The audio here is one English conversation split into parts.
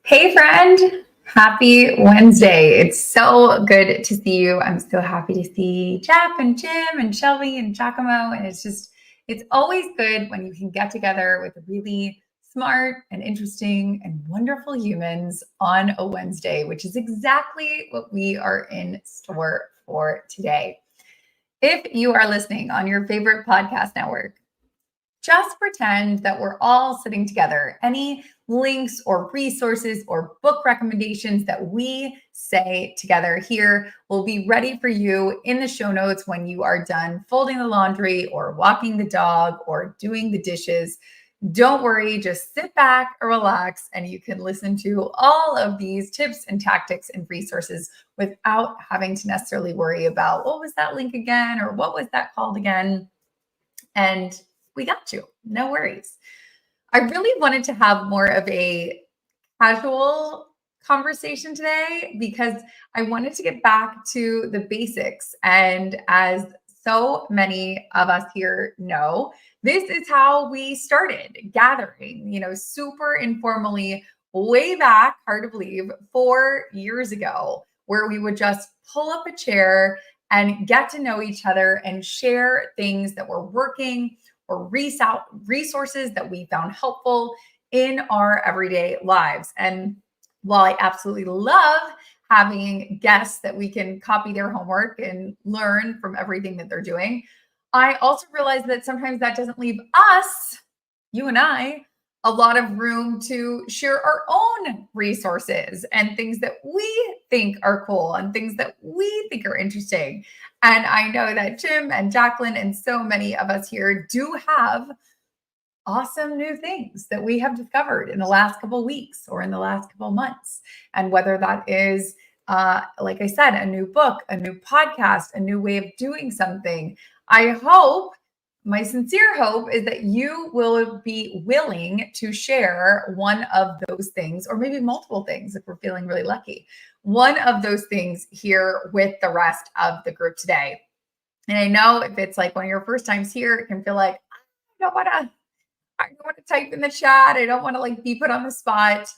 Hey, friend. Happy Wednesday. It's so good to see you. I'm so happy to see Jeff and Jim and Shelby and Giacomo. And it's always good when you can get together with really smart and interesting and wonderful humans on a Wednesday, which is exactly what we are in store for today. If you are listening on your favorite podcast network, just pretend that we're all sitting together. Any links or resources or book recommendations that we say together here will be ready for you in the show notes when you are done folding the laundry or walking the dog or doing the dishes. Don't worry, just sit back or relax, and you can listen to all of these tips and tactics and resources without having to necessarily worry about what was that link again or what was that called again. And we got you. No worries. I really wanted to have more of a casual conversation today because I wanted to get back to the basics. And as so many of us here know, this is how we started gathering, super informally, way back, hard to believe, 4 years ago, where we would just pull up a chair and get to know each other and share things that were working or resources that we found helpful in our everyday lives. And while I absolutely love having guests that we can copy their homework and learn from everything that they're doing, I also realize that sometimes that doesn't leave us, you and I, a lot of room to share our own resources and things that we think are cool and things that we think are interesting. And I know that Jim and Jacqueline and so many of us here do have awesome new things that we have discovered in the last couple of weeks or in the last couple of months. And whether that is, like I said, a new book, a new podcast, a new way of doing something, my sincere hope is that you will be willing to share one of those things, or maybe multiple things if we're feeling really lucky, one of those things here with the rest of the group today. And I know if it's like one of your first times here, it can feel like, I don't want to type in the chat. I don't want to be put on the spot.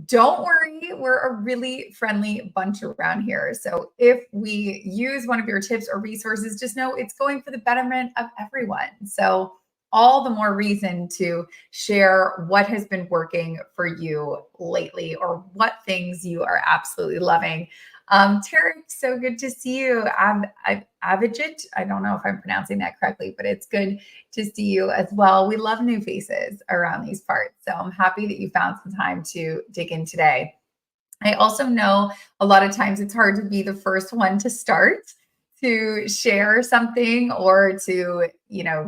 Don't worry, we're a really friendly bunch around here. So if we use one of your tips or resources, just know it's going for the betterment of everyone. So all the more reason to share what has been working for you lately or what things you are absolutely loving. Tarek, so good to see you. Avijit, I don't know if I'm pronouncing that correctly, but it's good to see you as well. We love new faces around these parts. So I'm happy that you found some time to dig in today. I also know a lot of times it's hard to be the first one to start to share something or to,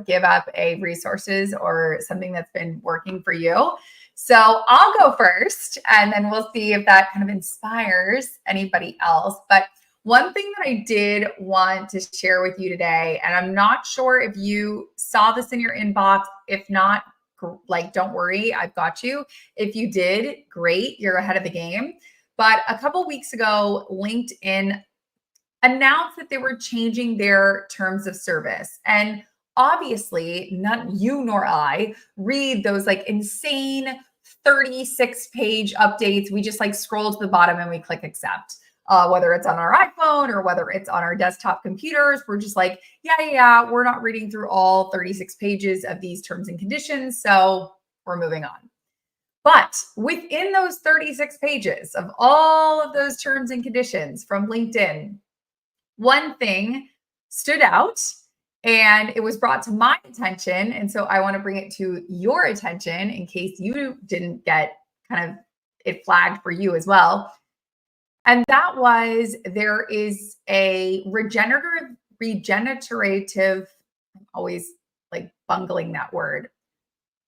give up a resources or something that's been working for you. So I'll go first and then we'll see if that kind of inspires anybody else. But one thing that I did want to share with you today, and I'm not sure if you saw this in your inbox. If not, don't worry, I've got you. If you did, great, you're ahead of the game. But a couple weeks ago, LinkedIn announced that they were changing their terms of service. And obviously, not you nor I read those insane 36-page updates. We just scroll to the bottom and we click accept. Whether it's on our iPhone or whether it's on our desktop computers, we're just yeah, we're not reading through all 36 pages of these terms and conditions. So we're moving on. But within those 36 pages of all of those terms and conditions from LinkedIn, one thing stood out and it was brought to my attention. And so I want to bring it to your attention in case you didn't get kind of it flagged for you as well. And that was, there is a regenerative, I'm always bungling that word,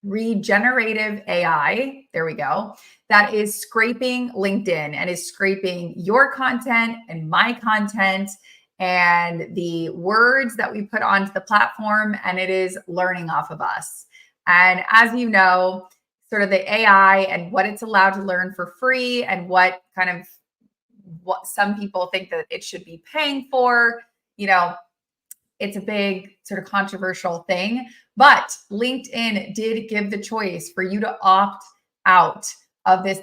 regenerative AI, there we go, that is scraping LinkedIn and is scraping your content and my content and the words that we put onto the platform, and it is learning off of us. And as you know, sort of the AI and what it's allowed to learn for free and what some people think that it should be paying for, it's a big sort of controversial thing. But LinkedIn did give the choice for you to opt out of this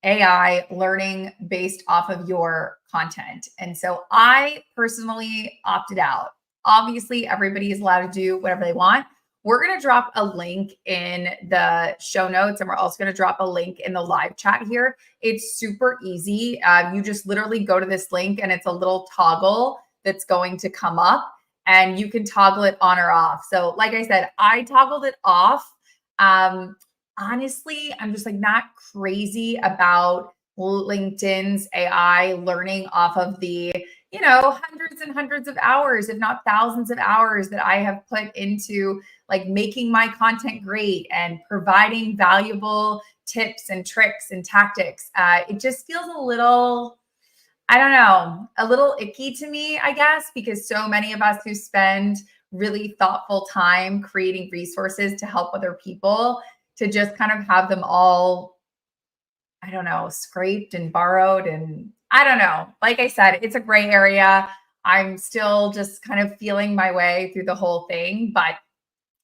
AI learning based off of your content. And so I personally opted out. Obviously, everybody is allowed to do whatever they want. We're going to drop a link in the show notes, and we're also going to drop a link in the live chat here. It's super easy. You just literally go to this link, and it's a little toggle that's going to come up, and you can toggle it on or off. So, like I said, I toggled it off. Honestly, I'm just like not crazy about LinkedIn's AI learning off of the, hundreds and hundreds of hours, if not thousands of hours that I have put into like making my content great and providing valuable tips and tricks and tactics. It just feels a little, I don't know, a little icky to me, I guess, because so many of us who spend really thoughtful time creating resources to help other people, to just kind of have them all, I don't know, scraped and borrowed. And I don't know. Like I said, it's a gray area. I'm still just kind of feeling my way through the whole thing, but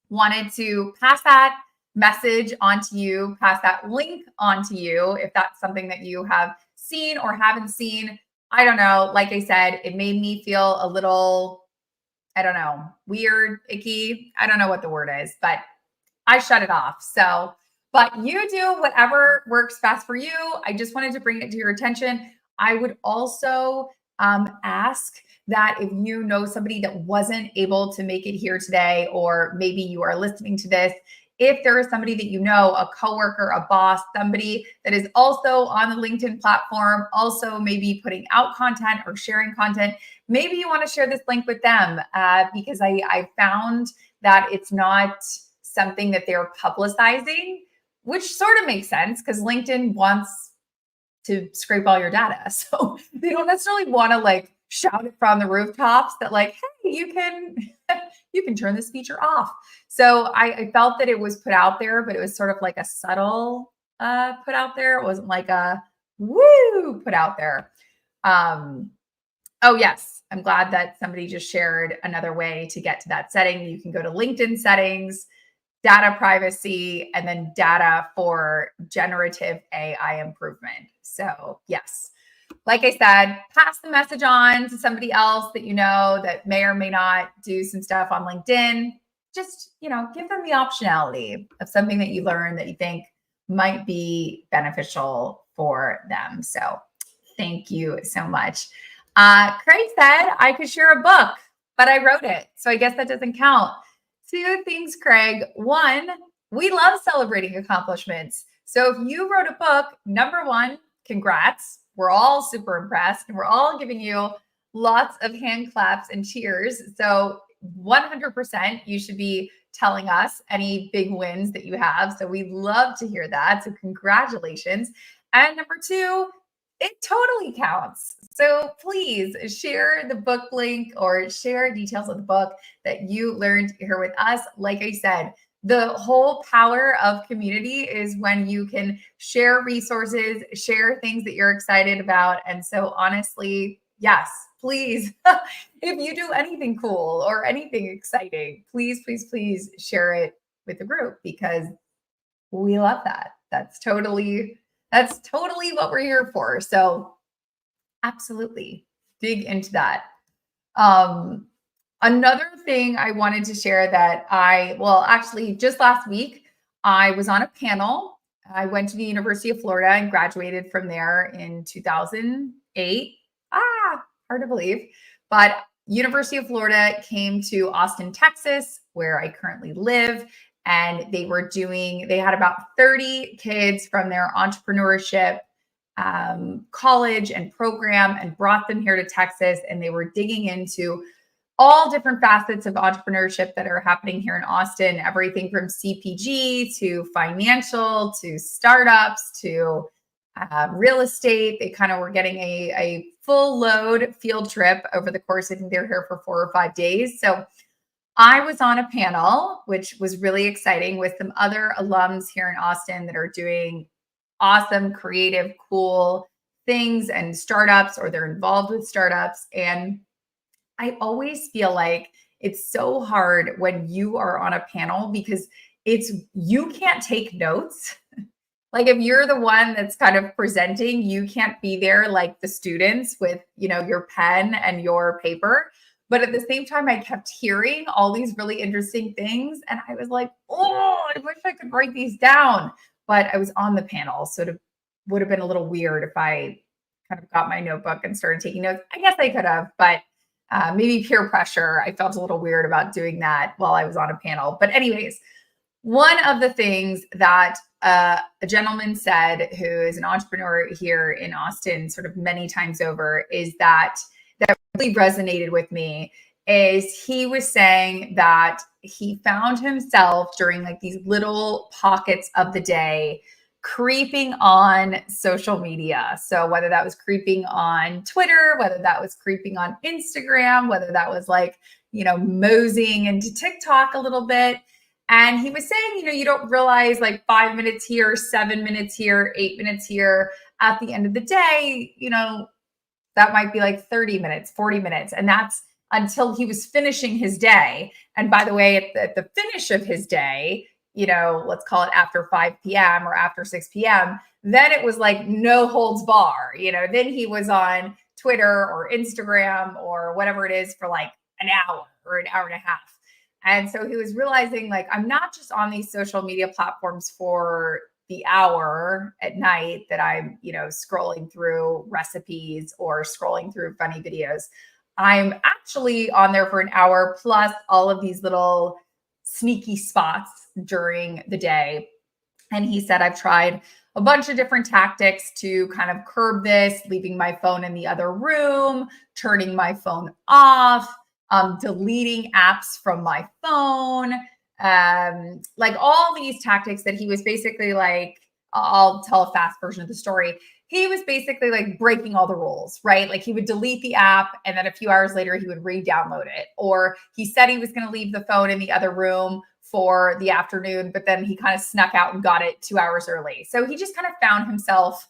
wanted to pass that message onto you, pass that link onto you if that's something that you have seen or haven't seen. I don't know. Like I said, it made me feel a little, I don't know, weird, icky. I don't know what the word is, but I shut it off. So, but you do whatever works best for you. I just wanted to bring it to your attention. I would also ask that if you know somebody that wasn't able to make it here today, or maybe you are listening to this, if there is somebody that you know, a coworker, a boss, somebody that is also on the LinkedIn platform, also maybe putting out content or sharing content, maybe you want to share this link with them because I found that it's not something that they're publicizing, which sort of makes sense because LinkedIn wants to scrape all your data. So they don't necessarily want to like shout it from the rooftops that like, hey, you can turn this feature off. So I felt that it was put out there, but it was sort of like a subtle put out there. It wasn't like a woo put out there. Oh, yes. I'm glad that somebody just shared another way to get to that setting. You can go to LinkedIn settings, data privacy, and then data for generative AI improvement. So yes, like I said, pass the message on to somebody else that you know that may or may not do some stuff on LinkedIn. Just, give them the optionality of something that you learn that you think might be beneficial for them. So thank you so much. Craig said I could share a book, but I wrote it. So I guess that doesn't count. Two things, Craig. One, we love celebrating accomplishments. So if you wrote a book, number one, congrats. We're all super impressed, and we're all giving you lots of hand claps and cheers. So 100% you should be telling us any big wins that you have. So we love to hear that. So congratulations. And number two, it totally counts. So please share the book link or share details of the book that you learned here with us. Like I said, the whole power of community is when you can share resources, share things that you're excited about. And so honestly, yes, please, if you do anything cool or anything exciting, please, please, please share it with the group because we love that. That's totally what we're here for. So absolutely dig into that. Another thing I wanted to share that actually just last week, I was on a panel. I went to the University of Florida and graduated from there in 2008. Hard to believe, but University of Florida came to Austin, Texas, where I currently live. And they had about 30 kids from their entrepreneurship college and program and brought them here to Texas. And they were digging into all different facets of entrepreneurship that are happening here in Austin, everything from CPG to financial to startups to real estate. They kind of were getting a full load field trip over the course. I think they were here for 4 or 5 days. So I was on a panel, which was really exciting, with some other alums here in Austin that are doing awesome, creative, cool things and startups, or they're involved with startups. And I always feel like it's so hard when you are on a panel because you can't take notes. Like if you're the one that's kind of presenting, you can't be there like the students with, your pen and your paper. But at the same time, I kept hearing all these really interesting things. And I was like, oh, I wish I could write these down. But I was on the panel. So it would have been a little weird if I kind of got my notebook and started taking notes. I guess I could have, but maybe peer pressure. I felt a little weird about doing that while I was on a panel. But, anyways, one of the things that a gentleman said, who is an entrepreneur here in Austin, sort of many times over, is that really resonated with me. Is he was saying that he found himself during like these little pockets of the day creeping on social media. So whether that was creeping on Twitter, whether that was creeping on Instagram, whether that was like, moseying into TikTok a little bit. And he was saying, you don't realize like 5 minutes here, 7 minutes here, 8 minutes here. At the end of the day, that might be like 30 minutes, 40 minutes. And that's until he was finishing his day. And by the way, at the finish of his day, let's call it after 5 p.m. or after 6 p.m., then it was like no holds bar. Then he was on Twitter or Instagram or whatever it is for like an hour or an hour and a half. And so he was realizing, like, I'm not just on these social media platforms for the hour at night that I'm, scrolling through recipes or scrolling through funny videos. I'm actually on there for an hour plus all of these little sneaky spots during the day. And he said, I've tried a bunch of different tactics to kind of curb this, leaving my phone in the other room, turning my phone off, deleting apps from my phone, like all these tactics that he was basically like, I'll tell a fast version of the story. He was basically like breaking all the rules, right? Like he would delete the app and then a few hours later he would re-download it. Or he said he was going to leave the phone in the other room for the afternoon, but then he kind of snuck out and got it 2 hours early. So he just kind of found himself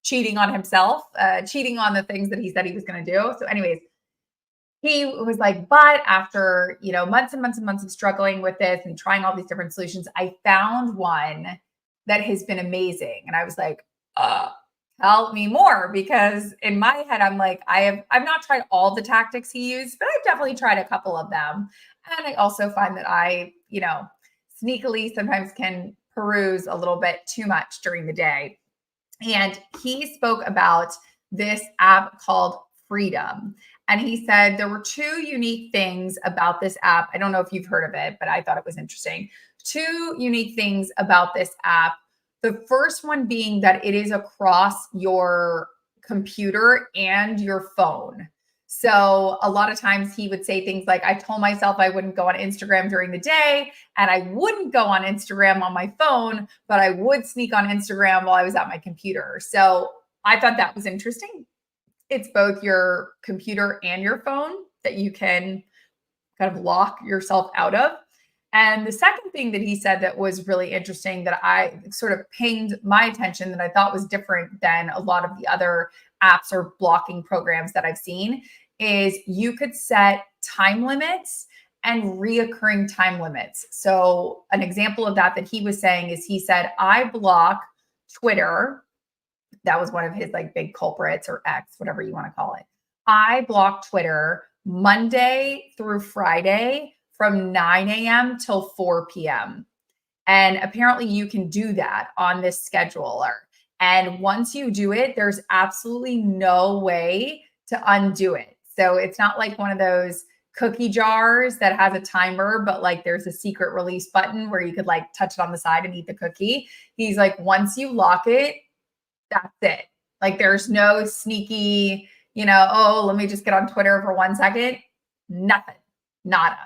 cheating on himself, cheating on the things that he said he was going to do. So anyways, he was like, but after, months and months and months of struggling with this and trying all these different solutions, I found one that has been amazing. And I was like, tell me more, because in my head, I'm like, I've not tried all the tactics he used, but I've definitely tried a couple of them. And I also find that I, sneakily sometimes can peruse a little bit too much during the day. And he spoke about this app called Freedom. And he said there were two unique things about this app. I don't know if you've heard of it, but I thought it was interesting. Two unique things about this app. The first one being that it is across your computer and your phone. So a lot of times he would say things like, I told myself I wouldn't go on Instagram during the day, and I wouldn't go on Instagram on my phone, but I would sneak on Instagram while I was at my computer. So I thought that was interesting. It's both your computer and your phone that you can kind of lock yourself out of. And the second thing that he said that was really interesting, that I sort of pinged my attention, that I thought was different than a lot of the other apps or blocking programs that I've seen, is you could set time limits and reoccurring time limits. So an example of that he was saying is, he said, I block Twitter. That was one of his like big culprits, or X, whatever you want to call it. I block Twitter Monday through Friday from 9 a.m. till 4 p.m. And apparently you can do that on this scheduler. And once you do it, there's absolutely no way to undo it. So it's not like one of those cookie jars that has a timer, but like there's a secret release button where you could like touch it on the side and eat the cookie. He's like, once you lock it, that's it. Like there's no sneaky, oh, let me just get on Twitter for 1 second. Nothing, nada.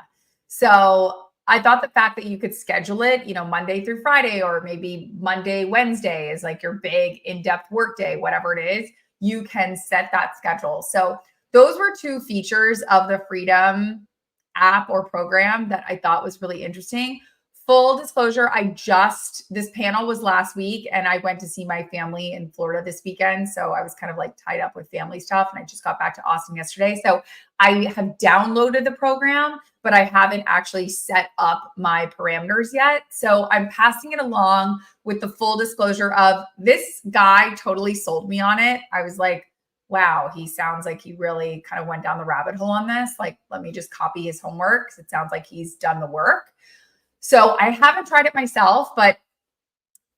So I thought the fact that you could schedule it, Monday through Friday, or maybe Monday, Wednesday is like your big in-depth work day, whatever it is, you can set that schedule. So those were two features of the Freedom app or program that I thought was really interesting. Full disclosure, this panel was last week and I went to see my family in Florida this weekend. So I was kind of like tied up with family stuff and I just got back to Austin yesterday. So I have downloaded the program, but I haven't actually set up my parameters yet. So I'm passing it along with the full disclosure of this guy totally sold me on it. I was like, wow, he sounds like he really kind of went down the rabbit hole on this. Like, let me just copy his homework because it sounds like he's done the work. So I haven't tried it myself, but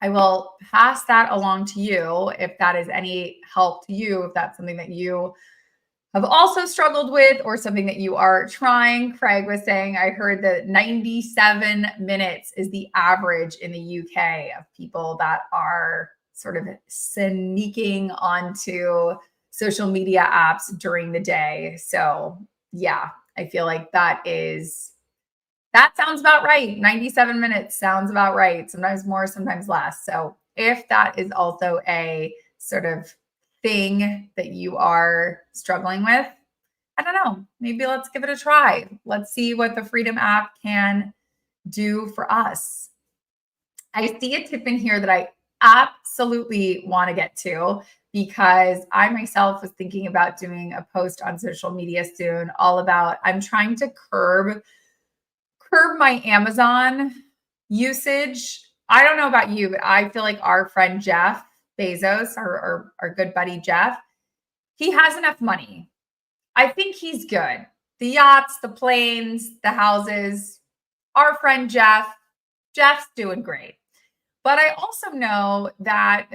I will pass that along to you if that is any help to you, if that's something that you have also struggled with or something that you are trying. Craig was saying, I heard that 97 minutes is the average in the UK of people that are sort of sneaking onto social media apps during the day. So yeah, I feel like that sounds about right. 97 minutes sounds about right. Sometimes more, sometimes less. So if that is also a sort of thing that you are struggling with, I don't know, maybe let's give it a try. Let's see what the Freedom app can do for us. I see a tip in here that I absolutely want to get to because I myself was thinking about doing a post on social media soon all about I'm trying to curb my Amazon usage. I don't know about you, but I feel like our friend Jeff Bezos, our good buddy Jeff, he has enough money. I think he's good. The yachts, the planes, the houses, our friend Jeff's doing great. But I also know that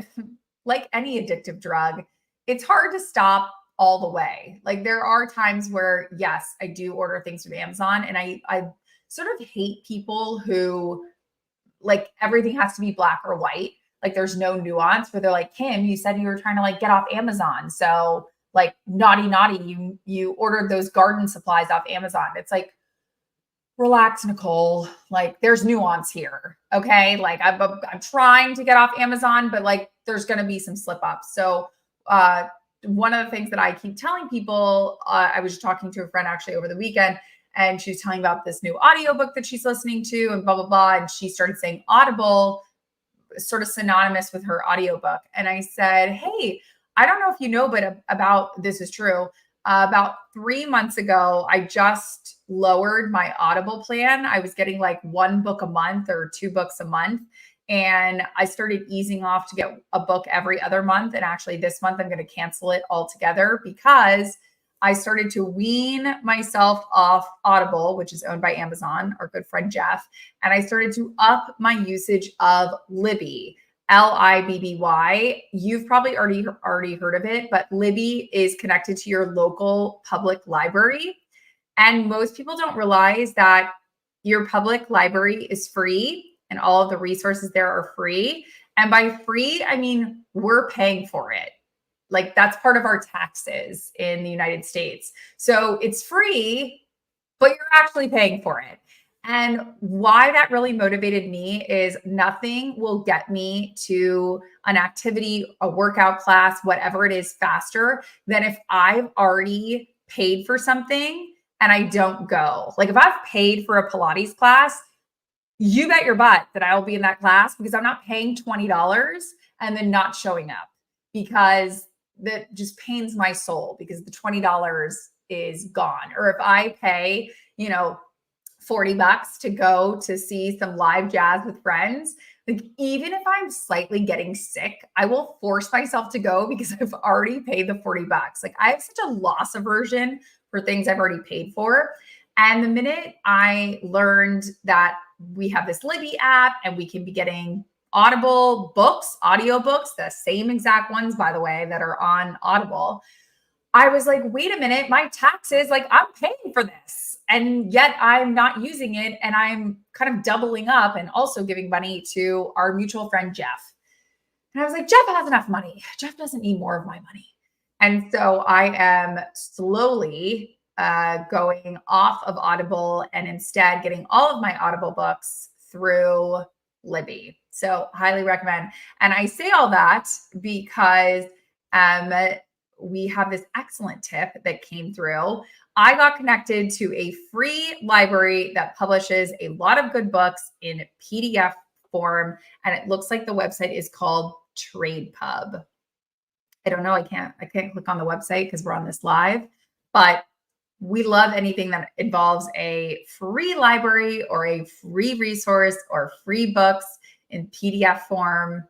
like any addictive drug, it's hard to stop all the way. Like there are times where, yes, I do order things from Amazon and I sort of hate people who like everything has to be black or white. Like there's no nuance where they're like, Kim, you said you were trying to like get off Amazon. So like naughty, you ordered those garden supplies off Amazon. It's like, relax, Nicole. Like there's nuance here. Okay. Like I'm trying to get off Amazon, but like there's going to be some slip ups. So, one of the things that I keep telling people, I was talking to a friend actually over the weekend and she was telling about this new audiobook that she's listening to and blah, blah, blah. And she started saying Audible, sort of synonymous with her audiobook. And I said, hey, I don't know if you know, but about this is true. About 3 months ago, I just lowered my Audible plan. I was getting like 1 book a month or 2 books a month. And I started easing off to get a book every other month. And actually this month, I'm going to cancel it altogether because I started to wean myself off Audible, which is owned by Amazon, our good friend Jeff. And I started to up my usage of Libby, Libby. You've probably already heard of it, but Libby is connected to your local public library. And most people don't realize that your public library is free and all of the resources there are free. And by free, I mean, we're paying for it. Like that's part of our taxes in the United States. So it's free, but you're actually paying for it. And why that really motivated me is nothing will get me to an activity, a workout class, whatever it is faster than if I've already paid for something and I don't go. Like if I've paid for a Pilates class, you bet your butt that I'll be in that class because I'm not paying $20 and then not showing up because that just pains my soul because the $20 is gone. Or if I pay, $40 to go to see some live jazz with friends, like even if I'm slightly getting sick, I will force myself to go because I've already paid the $40. Like I have such a loss aversion for things I've already paid for. And the minute I learned that we have this Libby app and we can be getting Audible books, audiobooks, the same exact ones, by the way, that are on Audible, I was like, wait a minute, my taxes, like I'm paying for this. And yet I'm not using it. And I'm kind of doubling up and also giving money to our mutual friend, Jeff. And I was like, Jeff has enough money. Jeff doesn't need more of my money. And so I am slowly going off of Audible and instead getting all of my Audible books through Libby. So highly recommend. And I say all that because we have this excellent tip that came through. I got connected to a free library that publishes a lot of good books in PDF form. And it looks like the website is called Trade Pub. I don't know. I can't click on the website because we're on this live, but we love anything that involves a free library or a free resource or free books in PDF form.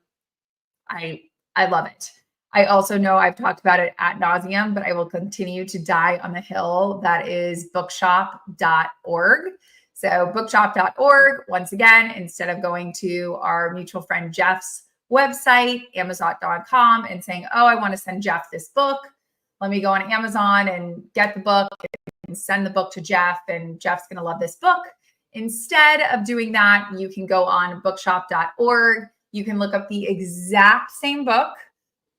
I love it. I also know I've talked about it ad nauseum, but I will continue to die on the hill. That is bookshop.org. So bookshop.org, once again, instead of going to our mutual friend Jeff's website, amazon.com, and saying, oh, I want to send Jeff this book. Let me go on Amazon and get the book and send the book to Jeff, and Jeff's going to love this book. Instead of doing that, you can go on bookshop.org. You can look up the exact same book,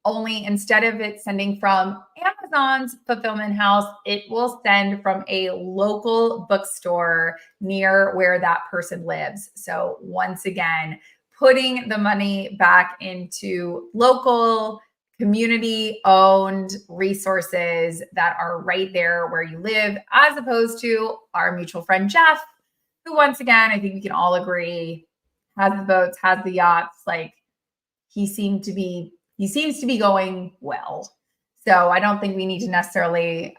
only instead of it sending from Amazon's fulfillment house, it will send from a local bookstore near where that person lives. So once again, putting the money back into local, community-owned resources that are right there where you live, as opposed to our mutual friend Jeff, who once again, I think we can all agree, has the boats, has the yachts. Like he seems to be going well. So I don't think we need to necessarily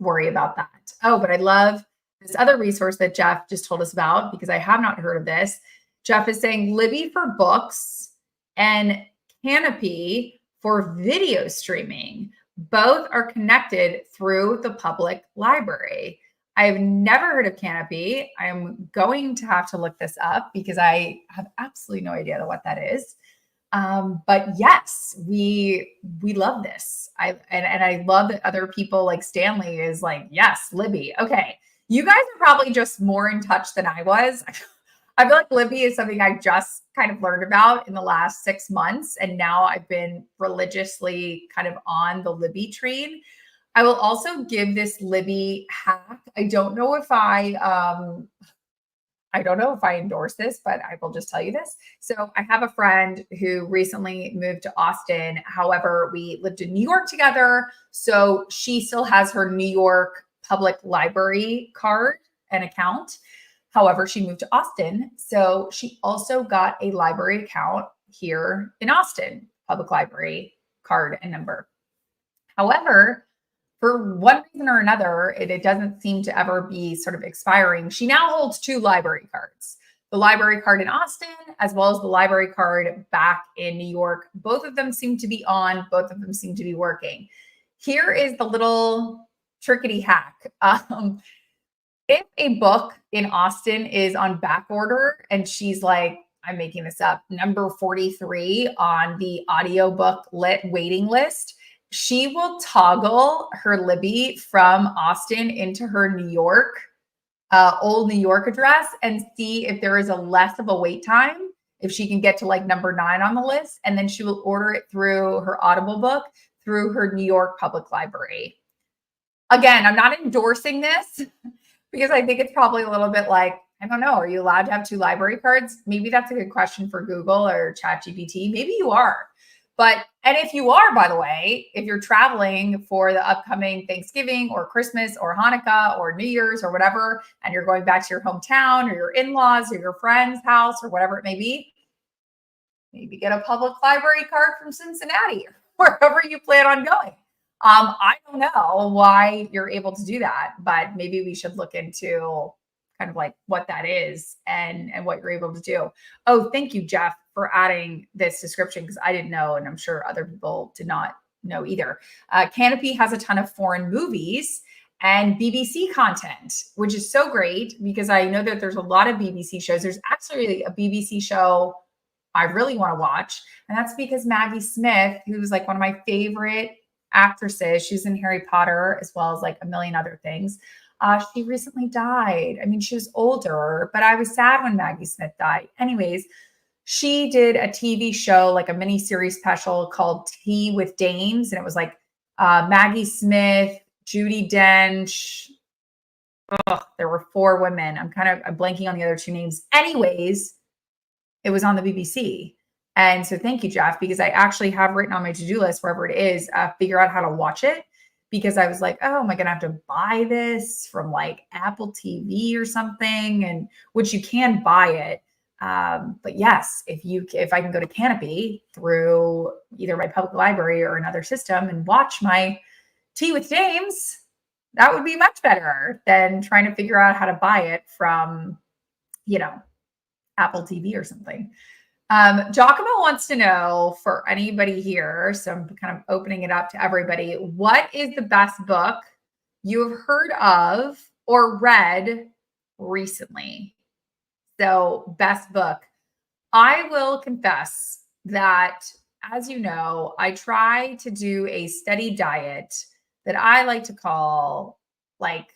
worry about that. Oh, but I love this other resource that Jeff just told us about because I have not heard of this. Jeff is saying Libby for books and Canopy for video streaming. Both are connected through the public library. I've never heard of Canopy. I'm going to have to look this up because I have absolutely no idea what that is. But yes, we love this. I love that other people like Stanley is like, yes, Libby. Okay. You guys are probably just more in touch than I was. I feel like Libby is something I just kind of learned about in the last 6 months. And now I've been religiously kind of on the Libby train. I will also give this Libby hack. I don't know if I endorse this, but I will just tell you this. So I have a friend who recently moved to Austin. However, we lived in New York together. So she still has her New York Public Library card and account. However, she moved to Austin. So she also got a library account here in Austin, Public Library card and number. However, for one reason or another, it doesn't seem to ever be sort of expiring. She now holds 2 library cards, the library card in Austin, as well as the library card back in New York. Both of them seem to be on, both of them seem to be working. Here is the little trickety hack. If a book in Austin is on back order and she's like, I'm making this up, number 43 on the audiobook waiting list, she will toggle her Libby from Austin into her New York, old New York address and see if there is a less of a wait time, if she can get to like number 9 on the list. And then she will order it through her Audible book, through her New York Public Library. Again, I'm not endorsing this because I think it's probably a little bit like, I don't know, are you allowed to have 2 library cards? Maybe that's a good question for Google or ChatGPT. Maybe you are. And if you are, by the way, if you're traveling for the upcoming Thanksgiving or Christmas or Hanukkah or New Year's or whatever, and you're going back to your hometown or your in-laws or your friend's house or whatever it may be, maybe get a public library card from Cincinnati or wherever you plan on going. I don't know why you're able to do that, but maybe we should look into kind of like what that is and what you're able to do. Oh, thank you, Jeff, for adding this description because I didn't know, and I'm sure other people did not know either. Canopy has a ton of foreign movies and BBC content, which is so great because I know that there's a lot of BBC shows. There's actually a BBC show I really want to watch, and that's because Maggie Smith, who's like one of my favorite actresses, she's in Harry Potter as well as like a million other things. She recently died. I mean, she was older, but I was sad when Maggie Smith died. Anyways, she did a TV show, like a mini series special called Tea with Dames. And it was like Maggie Smith, Judi Dench. There were 4 women. I'm blanking on the other 2 names. Anyways, it was on the BBC. And so thank you, Jeff, because I actually have written on my to-do list, wherever it is, figure out how to watch it. because I was like, oh, am I going to have to buy this from like Apple TV or something? And which you can buy it. But yes, if I can go to Canopy through either my public library or another system and watch my Tea with James, that would be much better than trying to figure out how to buy it from, Apple TV or something. Giacomo wants to know for anybody here, so I'm kind of opening it up to everybody. What is the best book you have heard of or read recently? So, best book. I will confess that, as you know, I try to do a steady diet that I like to call like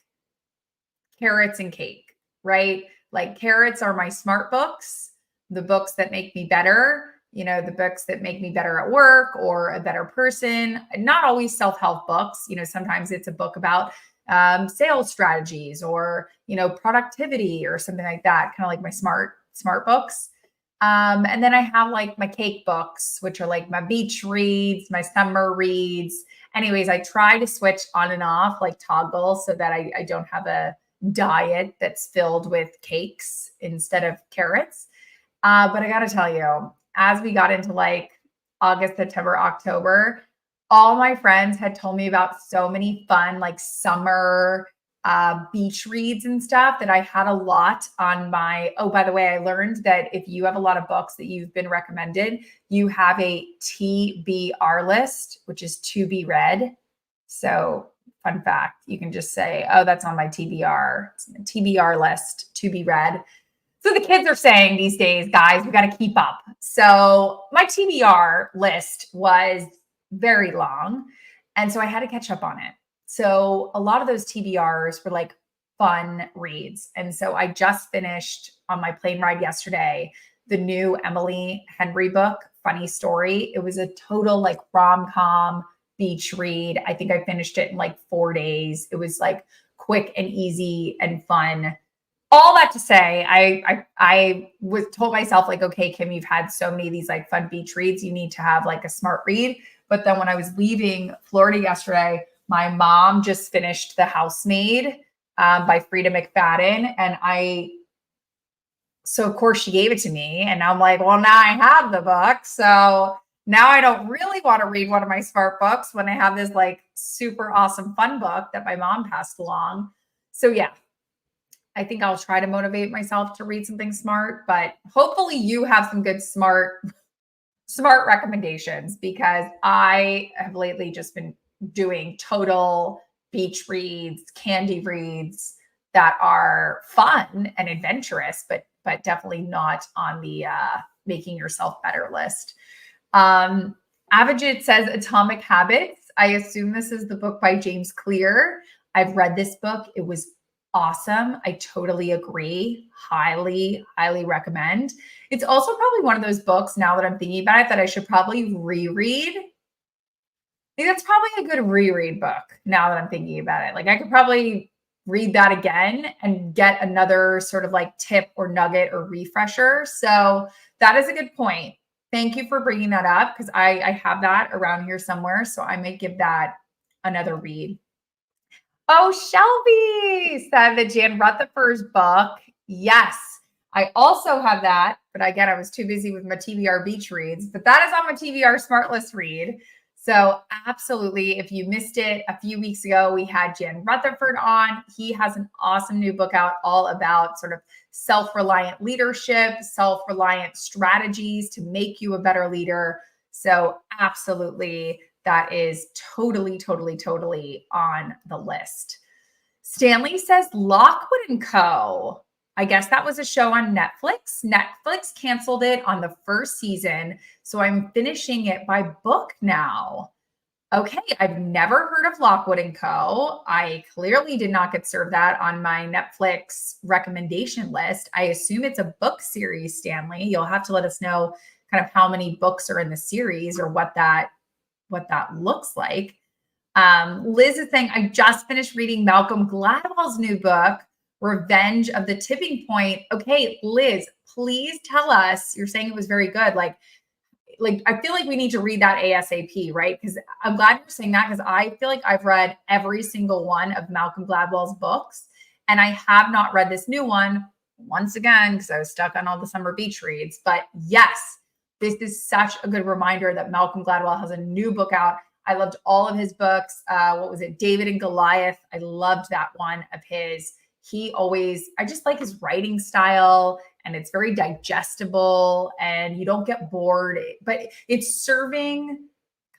carrots and cake, right? Like carrots are my smart books, the books that make me better, the books that make me better at work or a better person. Not always self-help books. Sometimes it's a book about sales strategies or, productivity or something like that, kind of like my smart books. And then I have like my cake books, which are like my beach reads, my summer reads. Anyways, I try to switch on and off, like toggle, so that I don't have a diet that's filled with cakes instead of carrots. But I got to tell you, as we got into like August, September, October, all my friends had told me about so many fun, like summer beach reads and stuff that I had a lot on my. Oh, by the way, I learned that if you have a lot of books that you've been recommended, you have a TBR list, which is to be read. So, fun fact, you can just say, oh, that's on my TBR. It's a TBR list, to be read. So the kids are saying these days, guys, we got to keep up. So my TBR list was very long. And so I had to catch up on it. So a lot of those TBRs were like fun reads. And so I just finished on my plane ride yesterday, the new Emily Henry book, Funny Story. It was a total like rom-com beach read. I think I finished it in like 4 days. It was like quick and easy and fun. All that to say, I was told myself like, okay, Kim, you've had so many of these like fun beach reads. You need to have like a smart read. But then when I was leaving Florida yesterday, my mom just finished The Housemaid by Frida McFadden. So of course she gave it to me. And now I'm like, well, now I have the book. So now I don't really want to read one of my smart books when I have this like super awesome fun book that my mom passed along. So yeah. I think I'll try to motivate myself to read something smart, but hopefully you have some good smart recommendations, because I have lately just been doing total beach reads, candy reads that are fun and adventurous, but definitely not on the making yourself better list. Avijit says Atomic Habits. I assume this is the book by James Clear. I've read this book. It was awesome. I totally agree. Highly, highly recommend. It's also probably one of those books, now that I'm thinking about it, that I should probably reread. I think that's probably a good reread book now that I'm thinking about it. Like I could probably read that again and get another sort of like tip or nugget or refresher. So that is a good point. Thank you for bringing that up, because I have that around here somewhere. So I may give that another read. Oh, Shelby said the Jan Rutherford's book. Yes, I also have that, but again, I was too busy with my TBR beach reads, but that is on my TBR smart list read. So absolutely, if you missed it a few weeks ago, we had Jan Rutherford on. He has an awesome new book out all about sort of self-reliant leadership, self-reliant strategies to make you a better leader. So absolutely, that is totally, totally, totally on the list. Stanley says Lockwood & Co. I guess that was a show on Netflix. Netflix canceled it on the first season, so I'm finishing it by book now. Okay, I've never heard of Lockwood & Co. I clearly did not get served that on my Netflix recommendation list. I assume it's a book series, Stanley. You'll have to let us know kind of how many books are in the series or what that looks like. Liz is saying, I just finished reading Malcolm Gladwell's new book, Revenge of the Tipping Point. Okay, Liz, please tell us, you're saying it was very good. Like I feel like we need to read that ASAP, right? Because I'm glad you're saying that, because I feel like I've read every single one of Malcolm Gladwell's books, and I have not read this new one once again because I was stuck on all the summer beach reads. But yes, this is such a good reminder that Malcolm Gladwell has a new book out. I loved all of his books. What was it? David and Goliath. I loved that one of his. I just like his writing style, and it's very digestible and you don't get bored, but it's serving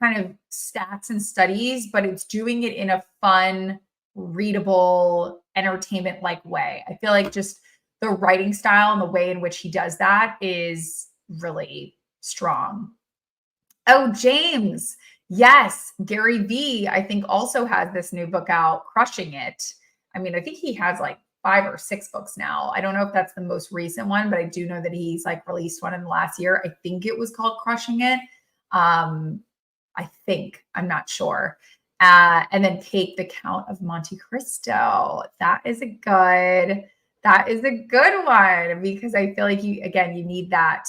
kind of stats and studies, but it's doing it in a fun, readable, entertainment-like way. I feel like just the writing style and the way in which he does that is really strong. Oh, James. Yes. Gary Vee, I think, also has this new book out, Crushing It. I mean, I think he has like 5 or 6 books now. I don't know if that's the most recent one, but I do know that he's like released one in the last year. I think it was called Crushing It. I think, I'm not sure. And then Take the Count of Monte Cristo. That is a good one, because I feel like you need that.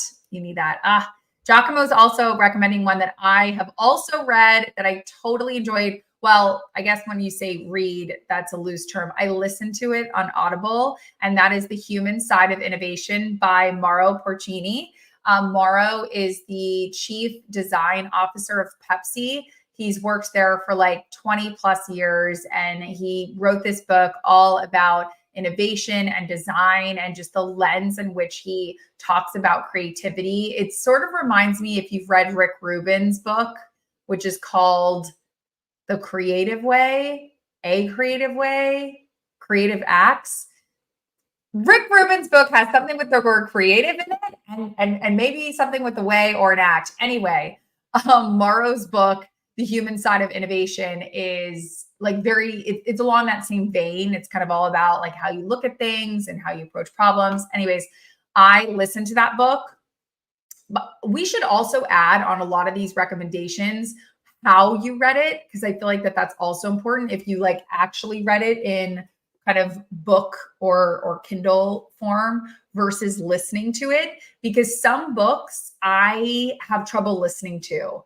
Giacomo's also recommending one that I have also read that I totally enjoyed. Well, I guess when you say read, that's a loose term. I listened to it on Audible, and that is The Human Side of Innovation by Mauro Porcini. Mauro is the chief design officer of Pepsi. He's worked there for like 20 plus years, and he wrote this book all about innovation and design and just the lens in which he talks about creativity. It sort of reminds me, if you've read Rick Rubin's book, which is called The Creative Way, Creative Acts. Rick Rubin's book has something with the word creative in it, and maybe something with the way or an act. Anyway, Mauro's book, The Human Side of Innovation, is like it's along that same vein. It's kind of all about like how you look at things and how you approach problems. Anyways, I listened to that book, but we should also add on a lot of these recommendations how you read it, because I feel like that's also important. If you like actually read it in kind of book or Kindle form versus listening to it, because some books I have trouble listening to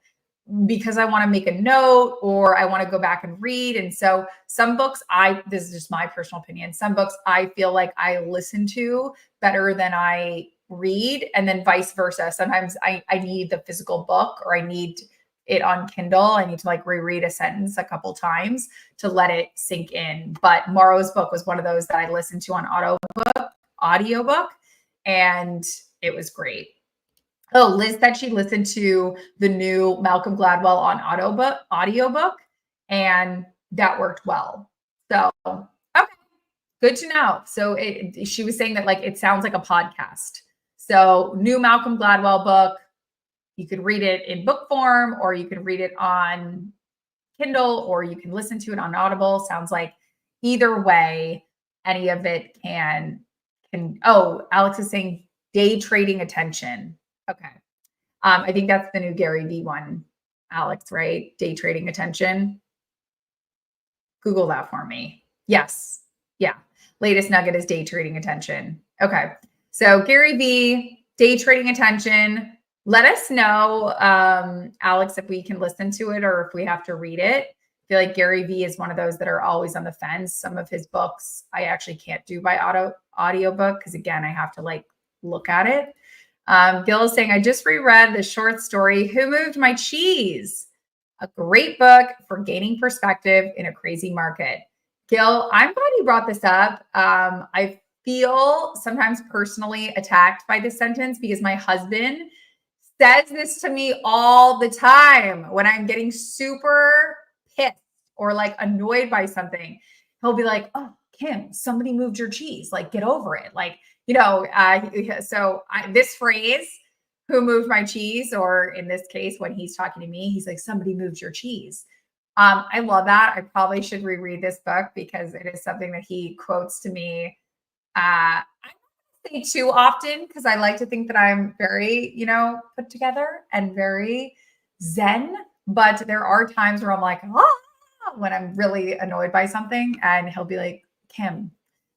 because I want to make a note or I want to go back and read. And so some books, this is just my personal opinion, some books I feel like I listen to better than I read, and then vice versa. Sometimes I need the physical book, or I need it on Kindle. I need to like reread a sentence a couple times to let it sink in. But Mauro's book was one of those that I listened to on audiobook, and it was great. Oh, Liz said she listened to the new Malcolm Gladwell on audiobook, and that worked well. So, okay, good to know. So she was saying that like it sounds like a podcast. So new Malcolm Gladwell book, you could read it in book form, or you can read it on Kindle, or you can listen to it on Audible. Sounds like either way, any of it can. Oh, Alex is saying day trading attention. Okay. I think that's the new Gary Vee one, Alex, right? Day trading attention. Google that for me. Yes. Yeah. Latest nugget is day trading attention. Okay. So Gary Vee, day trading attention. Let us know, Alex, if we can listen to it or if we have to read it. I feel like Gary Vee is one of those that are always on the fence. Some of his books I actually can't do by audiobook because, again, I have to like look at it. Gil is saying, I just reread the short story, Who Moved My Cheese? A great book for gaining perspective in a crazy market. Gil, I'm glad you brought this up. I feel sometimes personally attacked by this sentence because my husband says this to me all the time when I'm getting super pissed or like annoyed by something. He'll be like, oh, Kim, somebody moved your cheese. Like, get over it. Like, this phrase, who moved my cheese? Or in this case, when he's talking to me, he's like, somebody moved your cheese. I love that. I probably should reread this book because it is something that he quotes to me. I don't say too often because I like to think that I'm very, put together and very zen. But there are times where I'm like, when I'm really annoyed by something, and he'll be like, Kim,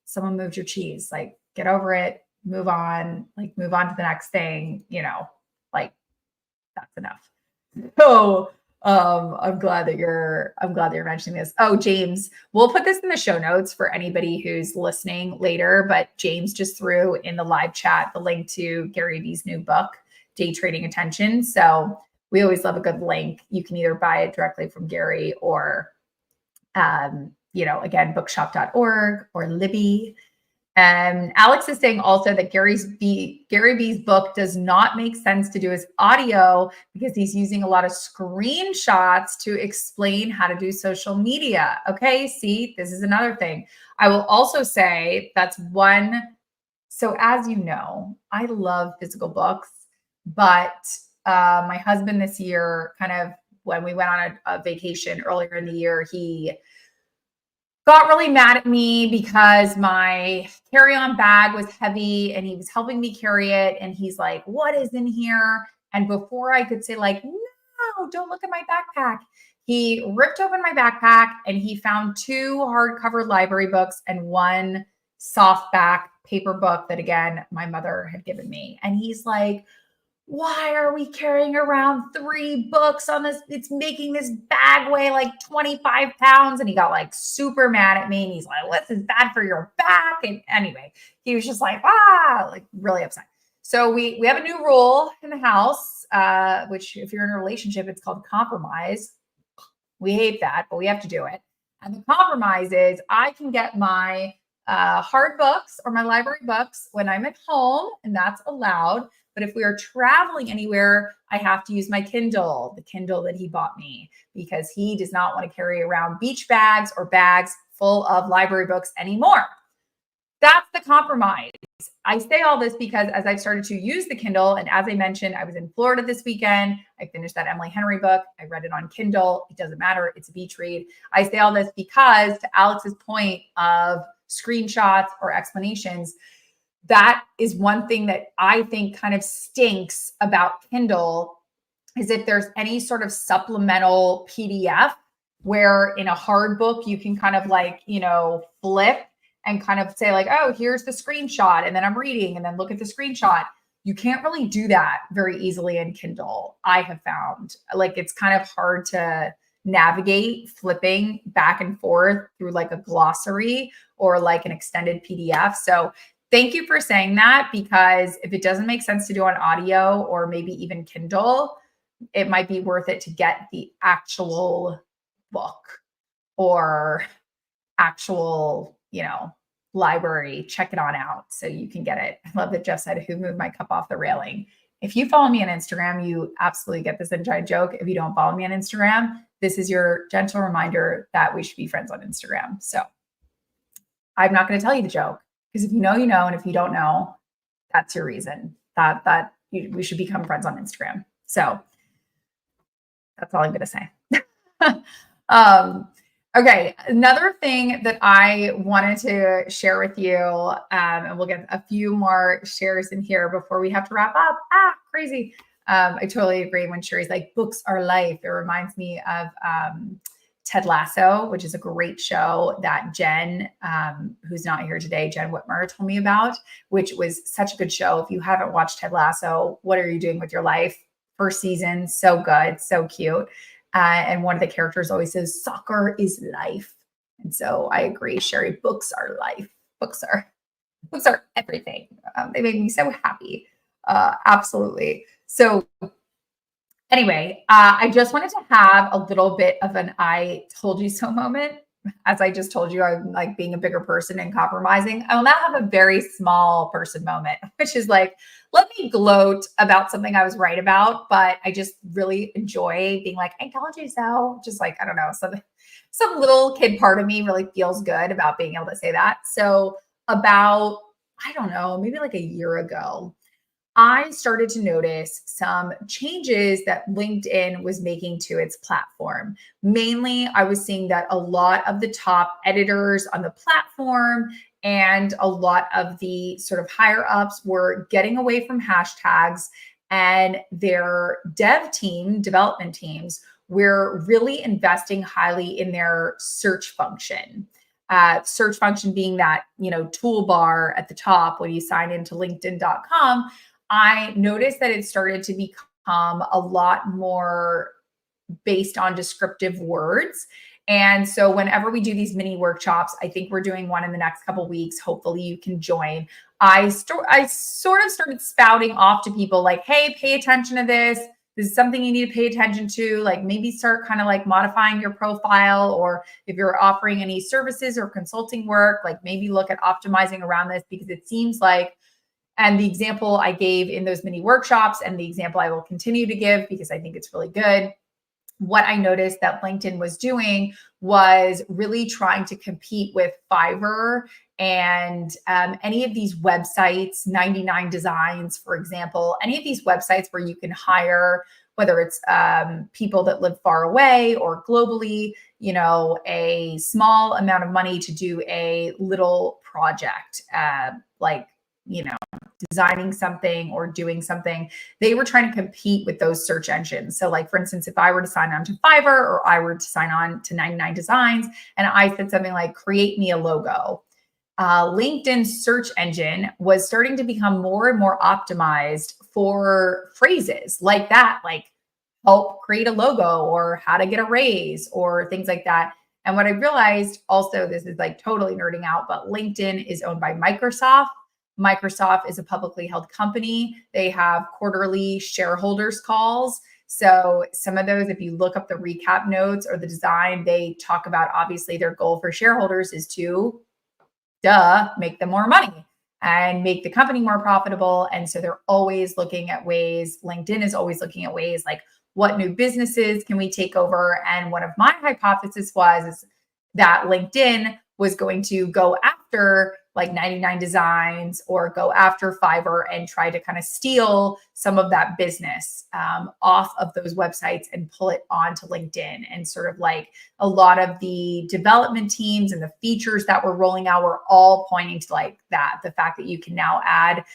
someone moved your cheese. Like, get over it, move on to the next thing, like That's enough. So I'm glad that you're mentioning this. Oh, James, we'll put this in the show notes for anybody who's listening later, but James just threw in the live chat the link to Gary Vee's new book, Day Trading Attention. So we always love a good link. You can either buy it directly from Gary or again, bookshop.org or Libby. And Alex is saying also that Gary Vee's book does not make sense to do as audio because he's using a lot of screenshots to explain how to do social media. Okay, see, this is another thing. I will also say that's one. So as you know, I love physical books, but my husband this year, kind of when we went on a vacation earlier in the year, he got really mad at me because my carry-on bag was heavy and he was helping me carry it. And he's like, what is in here? And before I could say like, no, don't look at my backpack, he ripped open my backpack and he found 2 hardcover library books and 1 softback paper book that, again, my mother had given me. And he's like, why are we carrying around 3 books on this? It's making this bag weigh like 25 pounds. And he got like super mad at me. And he's like, this is bad for your back. And anyway, he was just like, like really upset. So we have a new rule in the house, which if you're in a relationship, it's called compromise. We hate that, but we have to do it. And the compromise is I can get my hard books or my library books when I'm at home, and that's allowed. But if we are traveling anywhere, I have to use my Kindle, the Kindle that he bought me, because he does not want to carry around beach bags or bags full of library books anymore. That's the compromise. I say all this because as I've started to use the Kindle, and as I mentioned, I was in Florida this weekend. I finished that Emily Henry book. I read it on Kindle. It doesn't matter. It's a beach read. I say all this because, to Alex's point of screenshots or explanations, that is one thing that I think kind of stinks about Kindle, is if there's any sort of supplemental PDF where in a hard book you can kind of like, flip and kind of say like, oh, here's the screenshot. And then I'm reading and then look at the screenshot. You can't really do that very easily in Kindle. I have found like it's kind of hard to navigate flipping back and forth through like a glossary or like an extended PDF. So thank you for saying that, because if it doesn't make sense to do on audio or maybe even Kindle, it might be worth it to get the actual book or actual, library. Check it on out so you can get it. I love that Jeff said, who moved my cup off the railing? If you follow me on Instagram, you absolutely get this inside joke. If you don't follow me on Instagram, this is your gentle reminder that we should be friends on Instagram. So I'm not going to tell you the joke, because if you know, and if you don't know, that's your reason that we should become friends on Instagram. So that's all I'm going to say. Okay. Another thing that I wanted to share with you, and we'll get a few more shares in here before we have to wrap up. Crazy. I totally agree when Sherry's like, books are life. It reminds me of Ted Lasso, which is a great show that Jen, who's not here today, Jen Whitmer, told me about, which was such a good show. If you haven't watched Ted Lasso, what are you doing with your life? First season, so good, so cute. And one of the characters always says, soccer is life. And so I agree, Sherry, books are life. Books are everything. They make me so happy. Absolutely. So anyway, I just wanted to have a little bit of an I told you so moment. As I just told you, I'm like being a bigger person and compromising. I will now have a very small person moment, which is like, let me gloat about something I was right about, but I just really enjoy being like, I told you so. Just like, I don't know, some little kid part of me really feels good about being able to say that. So about, I don't know, maybe like a year ago, I started to notice some changes that LinkedIn was making to its platform. Mainly, I was seeing that a lot of the top editors on the platform and a lot of the sort of higher ups were getting away from hashtags, and their development teams were really investing highly in their search function. Search function being that, toolbar at the top when you sign into LinkedIn.com. I noticed that it started to become become a lot more based on descriptive words. And so whenever we do these mini workshops, I think we're doing one in the next couple weeks. Hopefully you can join. I sort of started spouting off to people like, hey, pay attention to this. This is something you need to pay attention to. Like maybe start kind of like modifying your profile, or if you're offering any services or consulting work, like maybe look at optimizing around this, because it seems like, and the example I gave in those mini workshops and the example I will continue to give because I think it's really good, what I noticed that LinkedIn was doing was really trying to compete with Fiverr and any of these websites, 99 Designs, for example, any of these websites where you can hire, whether it's people that live far away or globally, a small amount of money to do a little project, like, designing something or doing something. They were trying to compete with those search engines. So like, for instance, if I were to sign on to Fiverr or I were to sign on to 99 Designs and I said something like, create me a logo, LinkedIn's search engine was starting to become more and more optimized for phrases like that, like help create a logo or how to get a raise or things like that. And what I realized also, this is like totally nerding out, but LinkedIn is owned by Microsoft. Microsoft is a publicly held company. They have quarterly shareholders calls. So some of those, if you look up the recap notes or the design, they talk about obviously their goal for shareholders is to, make them more money and make the company more profitable. And so they're always looking at ways, LinkedIn is always looking at ways like, what new businesses can we take over? And one of my hypotheses was that LinkedIn was going to go after like 99 Designs or go after Fiverr and try to kind of steal some of that business off of those websites and pull it onto LinkedIn. And sort of like a lot of the development teams and the features that we're rolling out were all pointing to like that, the fact that you can now add,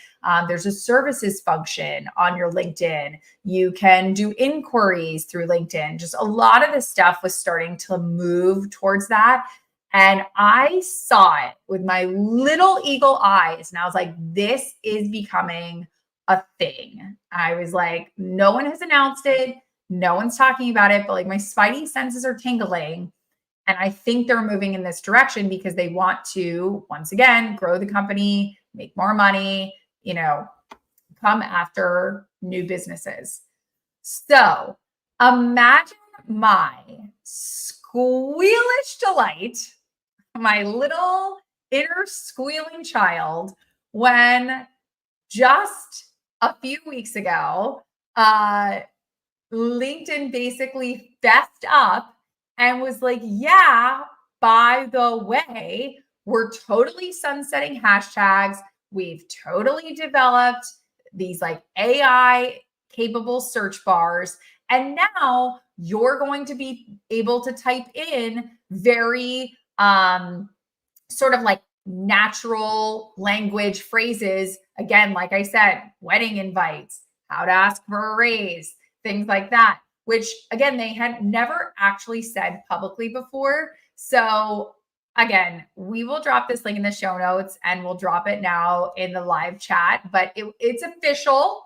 there's a services function on your LinkedIn. You can do inquiries through LinkedIn. Just a lot of the stuff was starting to move towards that. And I saw it with my little eagle eyes. And I was like, this is becoming a thing. I was like, no one has announced it. No one's talking about it, but like my spidey senses are tingling. And I think they're moving in this direction because they want to, once again, grow the company, make more money, come after new businesses. So imagine my squealish delight, my little inner squealing child, when just a few weeks ago, LinkedIn basically fessed up and was like, yeah, by the way, we're totally sunsetting hashtags. We've totally developed these like AI capable search bars. And now you're going to be able to type in very sort of like natural language phrases. Again, like I said, wedding invites, how to ask for a raise, things like that, which again, they had never actually said publicly before. So again, we will drop this link in the show notes and we'll drop it now in the live chat, but it's official.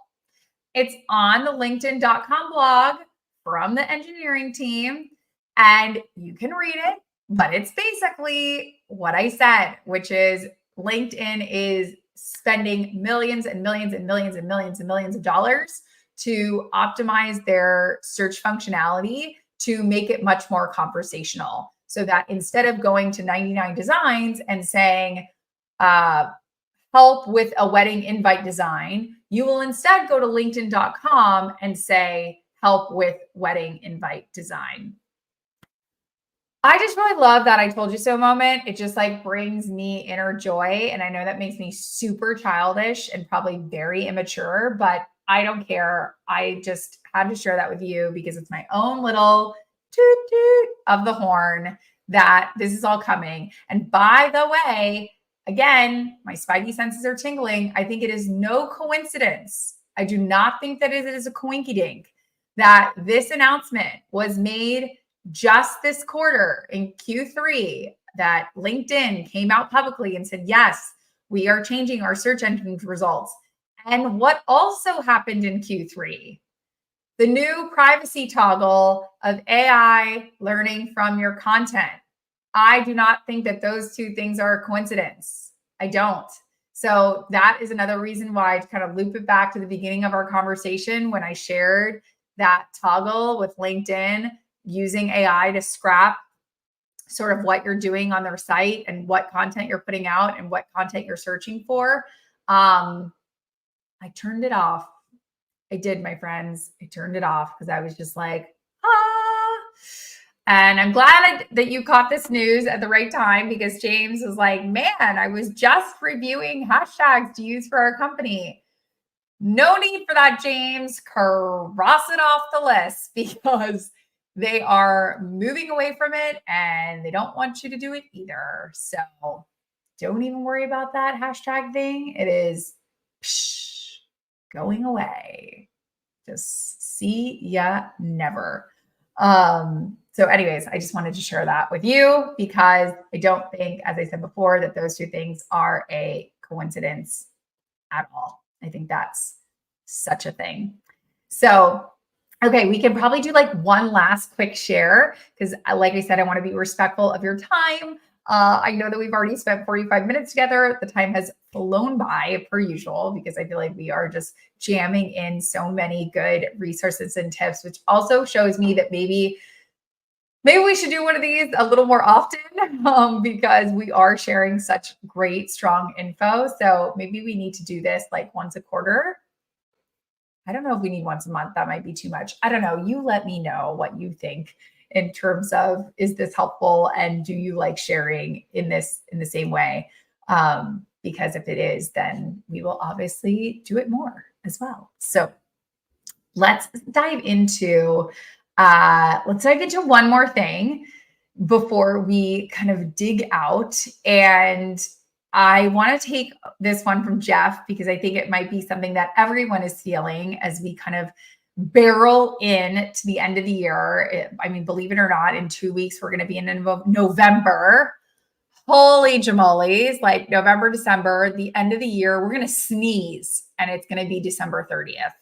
It's on the LinkedIn.com blog from the engineering team and you can read it. But it's basically what I said, which is LinkedIn is spending millions and millions and millions and millions and millions of dollars to optimize their search functionality to make it much more conversational. So that instead of going to 99 Designs and saying, help with a wedding invite design, you will instead go to LinkedIn.com and say, help with wedding invite design. I just really love that I told you so moment. It just like brings me inner joy. And I know that makes me super childish and probably very immature, but I don't care. I just had to share that with you because it's my own little toot toot of the horn that this is all coming. And by the way, again, my spidey senses are tingling. I think it is no coincidence. I do not think that it is a coinky dink that this announcement was made just this quarter in Q3, that LinkedIn came out publicly and said, yes, we are changing our search engine results. And what also happened in Q3 the new privacy toggle of AI learning from your content. I do not think that those two things are a coincidence. I don't. So that is another reason why, to kind of loop it back to the beginning of our conversation when I shared that toggle with LinkedIn using AI to scrap sort of what you're doing on their site and what content you're putting out and what content you're searching for. I turned it off. I did, my friends. I turned it off because I was just like, ah. And I'm glad that you caught this news at the right time, because James was like, man, I was just reviewing hashtags to use for our company. No need for that, James. Cross it off the list, because they are moving away from it and they don't want you to do it either. So don't even worry about that hashtag thing. It is going away. Just see ya never. So anyways, I just wanted to share that with you, because I don't think, as I said before, that those two things are a coincidence at all. I think that's such a thing. So, okay, we can probably do like one last quick share, because like I said, I want to be respectful of your time. I know that we've already spent 45 minutes together. The time has flown by per usual, because I feel like we are just jamming in so many good resources and tips, which also shows me that maybe we should do one of these a little more often, because we are sharing such great, strong info. So maybe we need to do this like once a quarter. I don't know if we need once a month. That might be too much. I don't know. You let me know what you think in terms of, is this helpful, and do you like sharing in the same way? Because if it is, then we will obviously do it more as well. So let's dive into one more thing before we kind of dig out. And I want to take this one from Jeff, because I think it might be something that everyone is feeling as we kind of barrel in to the end of the year. I mean, believe it or not, in 2 weeks, we're going to be in November. Holy jamolies, like November, December, the end of the year, we're going to sneeze and it's going to be December 30th.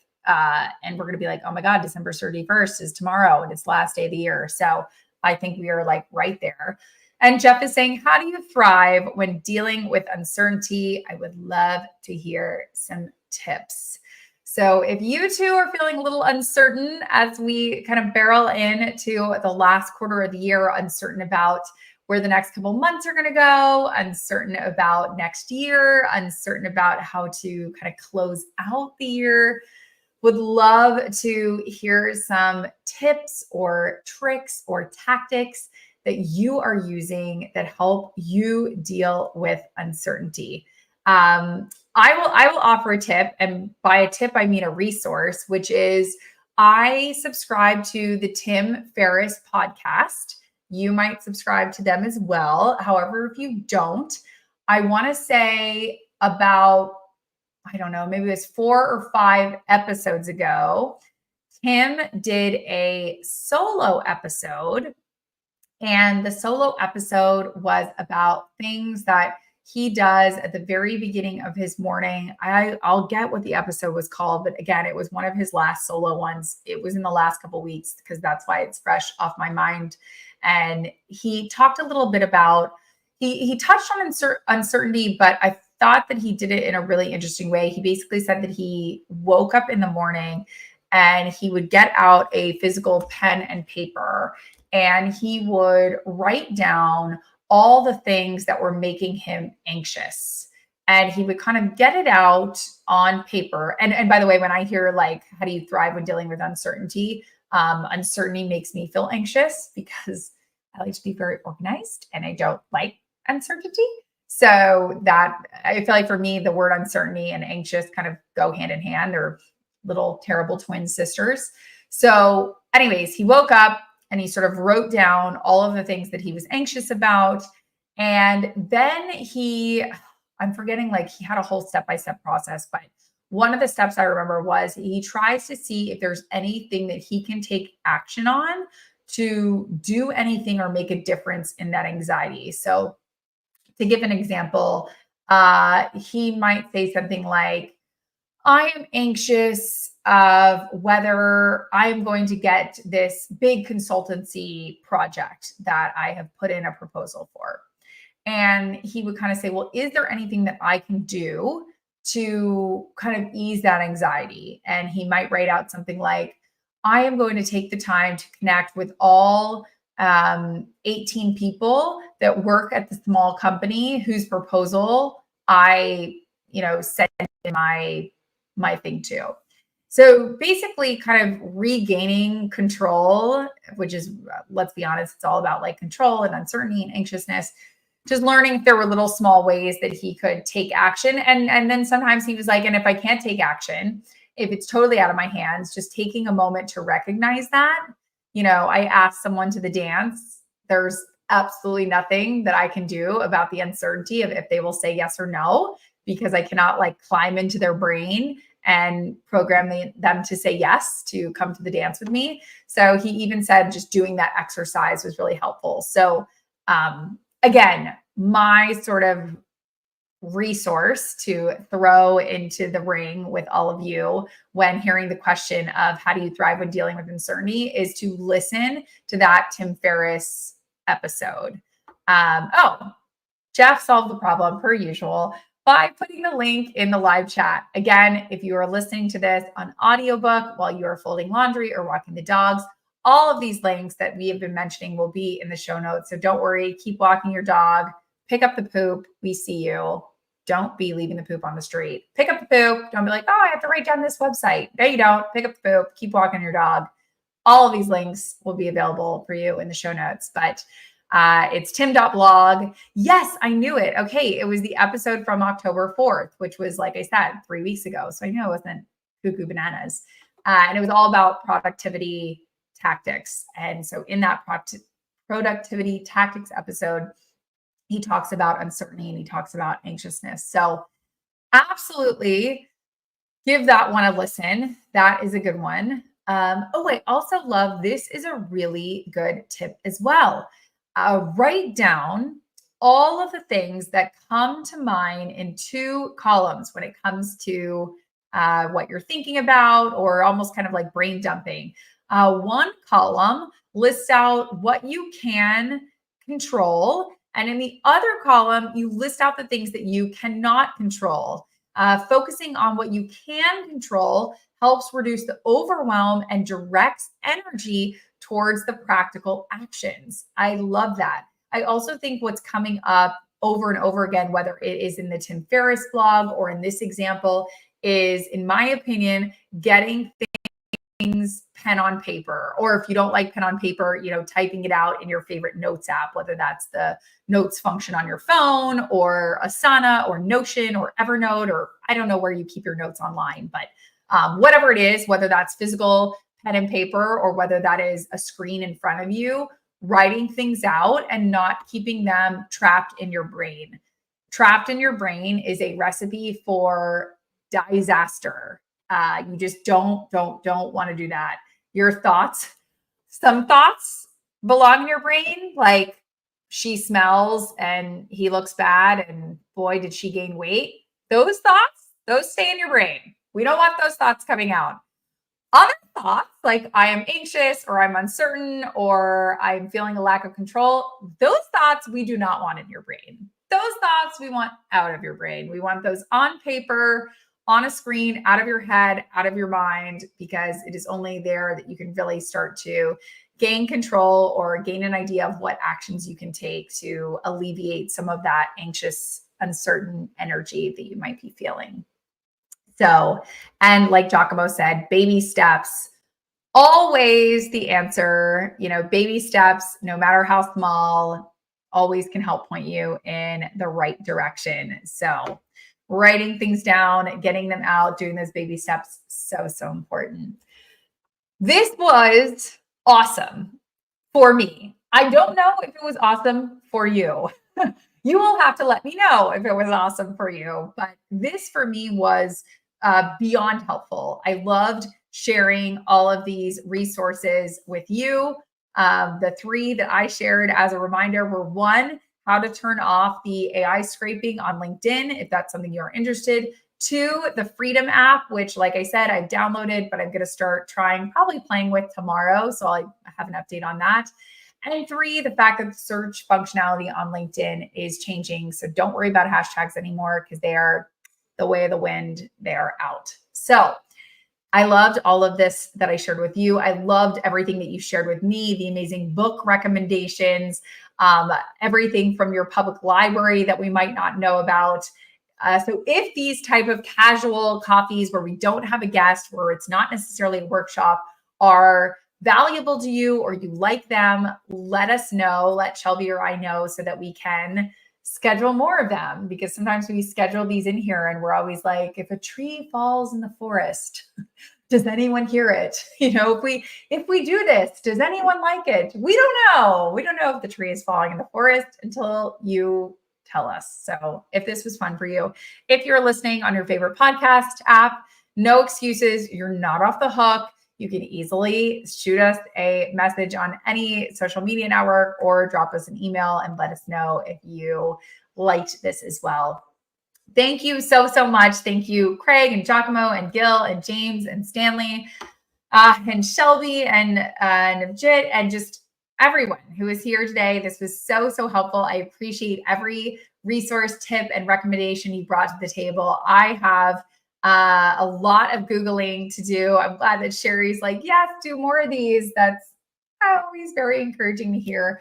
And we're going to be like, oh my God, December 31st is tomorrow and it's the last day of the year. So I think we are like right there. And Jeff is saying, how do you thrive when dealing with uncertainty? I would love to hear some tips. So if you too are feeling a little uncertain as we kind of barrel into the last quarter of the year, uncertain about where the next couple months are going to go, uncertain about next year, uncertain about how to kind of close out the year, would love to hear some tips or tricks or tactics that you are using that help you deal with uncertainty. I will offer a tip, and by a tip I mean a resource, which is I subscribe to the Tim Ferriss podcast. You might subscribe to them as well. However, if you don't, I want to say about, I don't know, maybe it was 4 or 5 episodes ago, Tim did a solo episode. And the solo episode was about things that he does at the very beginning of his morning. I'll get what the episode was called, but again, it was one of his last solo ones. It was in the last couple of weeks, because that's why it's fresh off my mind. And he talked a little bit about, he touched on uncertainty, but I thought that he did it in a really interesting way. He basically said that he woke up in the morning and he would get out a physical pen and paper, and he would write down all the things that were making him anxious. And he would kind of get it out on paper. And by the way, when I hear like, how do you thrive when dealing with uncertainty? Uncertainty makes me feel anxious, because I like to be very organized and I don't like uncertainty. So that, I feel like for me, the word uncertainty and anxious kind of go hand in hand. They're little terrible twin sisters. So anyways, he woke up and he sort of wrote down all of the things that he was anxious about. And then I'm forgetting, like he had a whole step-by-step process, but one of the steps I remember was he tries to see if there's anything that he can take action on to do anything or make a difference in that anxiety. So to give an example, he might say something like, I am anxious of whether I'm going to get this big consultancy project that I have put in a proposal for. And he would kind of say, well, is there anything that I can do to kind of ease that anxiety? And he might write out something like, I am going to take the time to connect with all 18 people that work at the small company whose proposal I, sent in my thing to. So basically, kind of regaining control, which is, let's be honest, it's all about like control and uncertainty and anxiousness. Just learning if there were little small ways that he could take action. And then sometimes he was like, and if I can't take action, if it's totally out of my hands, just taking a moment to recognize that. I asked someone to the dance. There's absolutely nothing that I can do about the uncertainty of if they will say yes or no, because I cannot like climb into their brain and program them to say yes to come to the dance with me. So he even said just doing that exercise was really helpful. So again, my sort of resource to throw into the ring with all of you when hearing the question of how do you thrive when dealing with uncertainty is to listen to that Tim Ferriss episode. Jeff solved the problem per usual by putting the link in the live chat. Again, if you are listening to this on audiobook while you are folding laundry or walking the dogs, all of these links that we have been mentioning will be in the show notes. So don't worry, keep walking your dog, pick up the poop. We see you. Don't be leaving the poop on the street. Pick up the poop. Don't be like, oh, I have to write down this website. No, you don't. Pick up the poop. Keep walking your dog. All of these links will be available for you in the show notes. But it's tim.blog. Yes, I knew it. Okay, it was the episode from October 4th, which was, like I said, 3 weeks ago. So I know it wasn't cuckoo bananas. And it was all about productivity tactics. And so in that productivity tactics episode, he talks about uncertainty and he talks about anxiousness. So absolutely give that one a listen. That is a good one. I also love, this is a really good tip as well. Write down all of the things that come to mind in 2 columns when it comes to what you're thinking about, or almost kind of like brain dumping. One column lists out what you can control. And in the other column, you list out the things that you cannot control. Focusing on what you can control helps reduce the overwhelm and directs energy towards the practical actions. I love that. I also think what's coming up over and over again, whether it is in the Tim Ferriss blog or in this example, is, in my opinion, getting things pen on paper, or if you don't like pen on paper, typing it out in your favorite notes app, whether that's the notes function on your phone or Asana or Notion or Evernote, or I don't know where you keep your notes online, but whatever it is, whether that's physical pen and paper or whether that is a screen in front of you, writing things out and not keeping them trapped in your brain. Trapped in your brain is a recipe for disaster. You just don't want to do that. Your thoughts, some thoughts belong in your brain, like she smells and he looks bad and boy, did she gain weight. Those thoughts, those stay in your brain. We don't want those thoughts coming out. Other thoughts, like I am anxious or I'm uncertain or I'm feeling a lack of control, those thoughts we do not want in your brain. Those thoughts we want out of your brain. We want those on paper, on a screen, out of your head, out of your mind, because it is only there that you can really start to gain control or gain an idea of what actions you can take to alleviate some of that anxious, uncertain energy that you might be feeling. So, and like Giacomo said, baby steps, always the answer. Baby steps, no matter how small, always can help point you in the right direction. So writing things down, getting them out, doing those baby steps, so important. This was awesome for me. I don't know if it was awesome for you. You will have to let me know if it was awesome for you. But this for me was beyond helpful. I loved sharing all of these resources with you. The 3 that I shared as a reminder were: 1, how to turn off the AI scraping on LinkedIn, if that's something you're interested. 2, the Freedom app, which, like I said, I've downloaded, but I'm going to start trying, probably playing with tomorrow. So I'll have an update on that. And 3, the fact that the search functionality on LinkedIn is changing. So don't worry about hashtags anymore because they are the way of the wind. They are out. So I loved all of this that I shared with you. I loved everything that you shared with me, the amazing book recommendations, everything from your public library that we might not know about. So if these type of casual coffees where we don't have a guest, where it's not necessarily a workshop, are valuable to you or you like them, let us know. Let Shelby or I know so that we can schedule more of them, because sometimes we schedule these in here and we're always like, if a tree falls in the forest, does anyone hear it? If we do this, does anyone like it? We don't know. We don't know if the tree is falling in the forest until you tell us. So if this was fun for you, if you're listening on your favorite podcast app, no excuses. You're not off the hook. You can easily shoot us a message on any social media network or drop us an email and let us know if you liked this as well. Thank you so, so much. Thank you, Craig and Giacomo and Gil and James and Stanley and Shelby and Navjit and just everyone who is here today. This was so, so helpful. I appreciate every resource, tip, and recommendation you brought to the table. I have a lot of Googling to do. I'm glad that Sherry's like, yes, do more of these. That's always very encouraging to hear.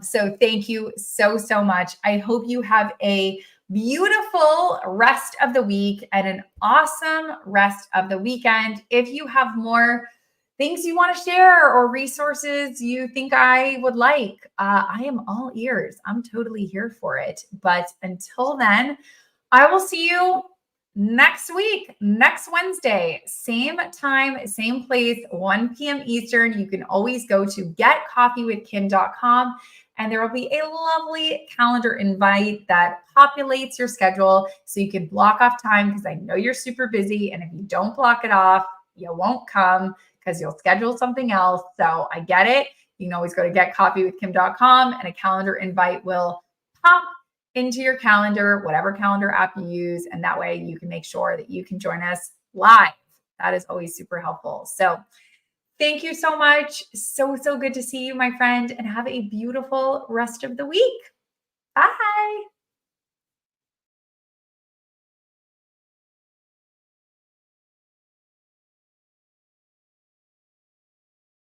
So thank you so, so much. I hope you have a beautiful rest of the week and an awesome rest of the weekend. If you have more things you want to share or resources you think I would like, I am all ears. I'm totally here for it. But until then, I will see you next week, next Wednesday, same time, same place, 1 p.m. Eastern. You can always go to getcoffeewithkim.com and there will be a lovely calendar invite that populates your schedule so you can block off time, because I know you're super busy. And if you don't block it off, you won't come because you'll schedule something else. So I get it. You can always go to getcoffeewithkim.com and a calendar invite will pop into your calendar, whatever calendar app you use. And that way you can make sure that you can join us live. That is always super helpful. So thank you so much. So, so good to see you, my friend, and have a beautiful rest of the week.